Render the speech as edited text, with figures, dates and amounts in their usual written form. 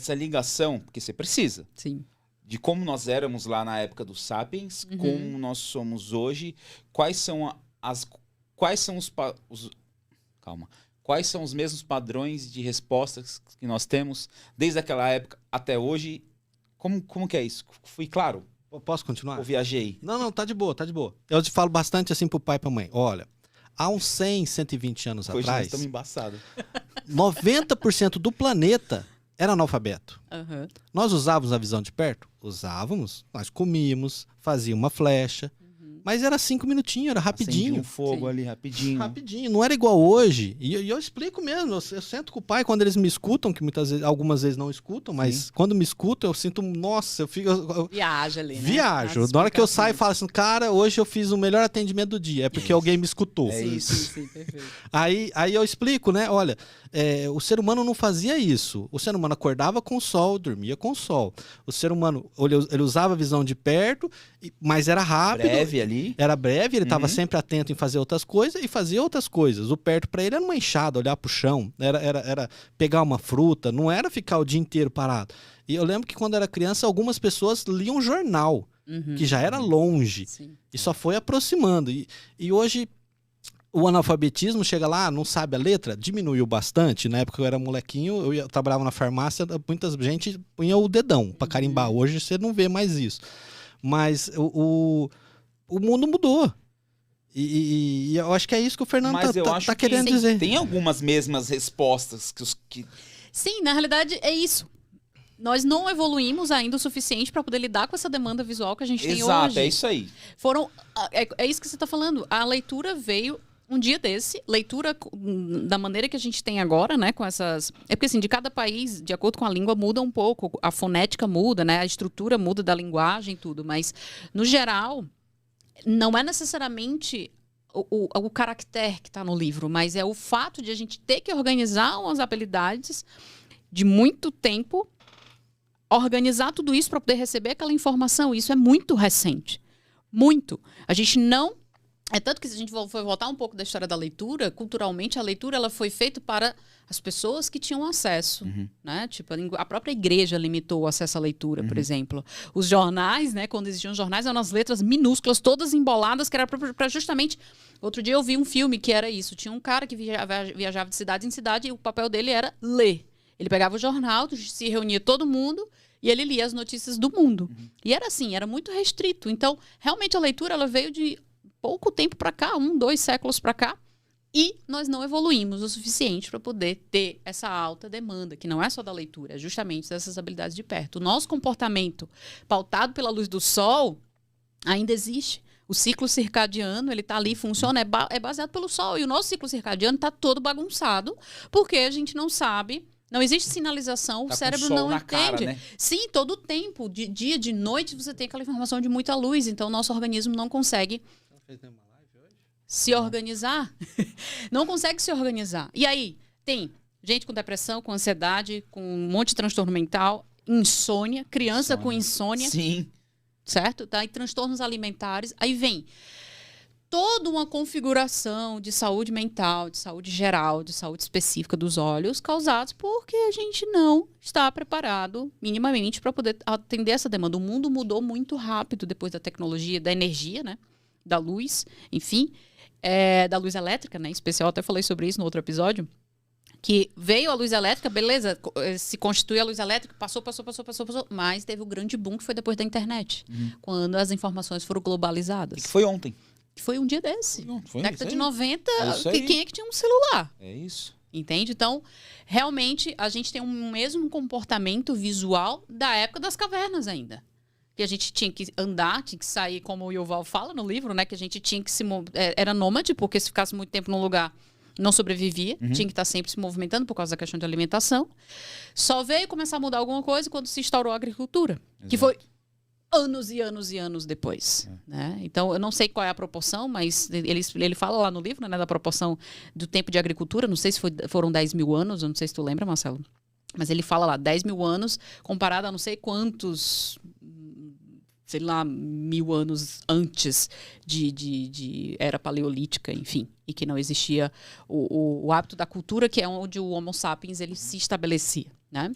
essa ligação, porque você precisa, Sim. de como nós éramos lá na época dos Sapiens, como nós somos hoje, quais são quais são os mesmos padrões de respostas que nós temos desde aquela época até hoje. Como que é isso? Fui claro? Posso continuar? Ou viajei? Não, tá de boa, tá de boa. Eu te falo bastante assim pro pai e pra mãe. Olha, há uns 100, 120 anos Hoje nós atrás, estamos embaçados. 90% do planeta era analfabeto. Aham. Nós usávamos a visão de perto? Usávamos. Nós comíamos, fazíamos uma flecha. Mas era 5 minutinhos, era Acendi rapidinho. um fogo Sim. ali, rapidinho. Rapidinho, não era igual hoje. E eu explico mesmo, eu sento com o pai quando eles me escutam, que algumas vezes não escutam, mas quando me escutam eu sinto, nossa, eu fico... Viaja ali, né? Viajo. As Na hora que eu saio e explicações. falo assim, cara, hoje eu fiz o melhor atendimento do dia. É porque alguém me escutou. É Sim, isso. sim, perfeito. Aí eu explico, né? Olha, o ser humano não fazia isso. O ser humano acordava com o sol, dormia com o sol. O ser humano, ele usava a visão de perto, mas era rápido. Breve ali. Era breve, ele estava sempre atento em fazer outras coisas e fazia outras coisas. O perto para ele era uma enxada, olhar pro chão, era pegar uma fruta, não era ficar o dia inteiro parado. E eu lembro que quando era criança, algumas pessoas liam jornal, que já era longe, Sim. e só foi aproximando. E hoje o analfabetismo chega lá, não sabe a letra, diminuiu bastante. Na época que eu era molequinho, eu trabalhava na farmácia, muita gente punha o dedão para carimbar. Hoje você não vê mais isso. Mas o mundo mudou. E eu acho que é isso que o Fernando Mas eu acho tá que querendo dizer. tem algumas mesmas respostas que Sim, na realidade é isso. Nós não evoluímos ainda o suficiente para poder lidar com essa demanda visual que a gente tem Exato, hoje. é isso aí. É isso que você está falando. A leitura veio um dia desse, leitura da maneira que a gente tem agora, né, com essas... É porque, assim, de cada país, de acordo com a língua, muda um pouco. A fonética muda, né, a estrutura muda da linguagem e tudo. Mas, no geral, não é necessariamente o caractere que está no livro, mas é o fato de a gente ter que organizar umas habilidades de muito tempo, organizar tudo isso para poder receber aquela informação. Isso é muito recente. Muito. A gente não... É tanto que se a gente for voltar um pouco da história da leitura, culturalmente a leitura ela foi feita para as pessoas que tinham acesso, né? Tipo, a própria igreja limitou o acesso à leitura, por exemplo. Os jornais, né? Quando existiam jornais, eram as letras minúsculas, todas emboladas, que era para justamente... Outro dia eu vi um filme que era isso. Tinha um cara que viajava de cidade em cidade e o papel dele era ler. Ele pegava o jornal, se reunia todo mundo e ele lia as notícias do mundo. E era assim, era muito restrito. Então, realmente a leitura ela veio de pouco tempo para cá, 1, 2 séculos para cá, e nós não evoluímos o suficiente para poder ter essa alta demanda, que não é só da leitura, é justamente dessas habilidades de perto. O nosso comportamento pautado pela luz do sol ainda existe. O ciclo circadiano, ele está ali, funciona, é baseado pelo sol. E o nosso ciclo circadiano está todo bagunçado, porque a gente não sabe... Não existe sinalização, o Tá com cérebro sol não na entende. cara, né? Sim, todo o tempo, de dia, de noite, você tem aquela informação de muita luz. Então, o nosso organismo não consegue se organizar. Não consegue se organizar. E aí, tem gente com depressão, com ansiedade, com um monte de transtorno mental, insônia, criança com insônia, Sim. certo? Tá? E transtornos alimentares. Aí vem toda uma configuração de saúde mental, de saúde geral, de saúde específica dos olhos, causados porque a gente não está preparado minimamente para poder atender essa demanda. O mundo mudou muito rápido depois da tecnologia, da energia, né? Da luz, enfim, da luz elétrica, né? Em especial, até falei sobre isso no outro episódio, que veio a luz elétrica, beleza, se constitui a luz elétrica, passou, mas teve o grande boom que foi depois da internet, quando as informações foram globalizadas. E que foi ontem. Foi um dia desse. Foi Década isso de aí. 90, É isso aí. quem é que tinha um celular? É isso. Entende? Então, realmente, a gente tem um mesmo comportamento visual da época das cavernas ainda. Que a gente tinha que andar, tinha que sair, como o Yuval fala no livro, né? Que a gente tinha que era nômade, porque se ficasse muito tempo num lugar, não sobrevivia. Tinha que estar sempre se movimentando por causa da questão de alimentação. Só veio começar a mudar alguma coisa quando se instaurou a agricultura. Exato. Que foi anos e anos e anos depois. Né? Então, eu não sei qual é a proporção, mas ele fala lá no livro, né, da proporção do tempo de agricultura. Não sei se foram 10 mil anos, eu não sei se tu lembra, Marcelo. Mas ele fala lá, 10 mil anos comparado a não sei quantos, sei lá, 1000 anos antes de era paleolítica, enfim. E que não existia o hábito da cultura, que é onde o Homo sapiens ele se estabelecia. Né?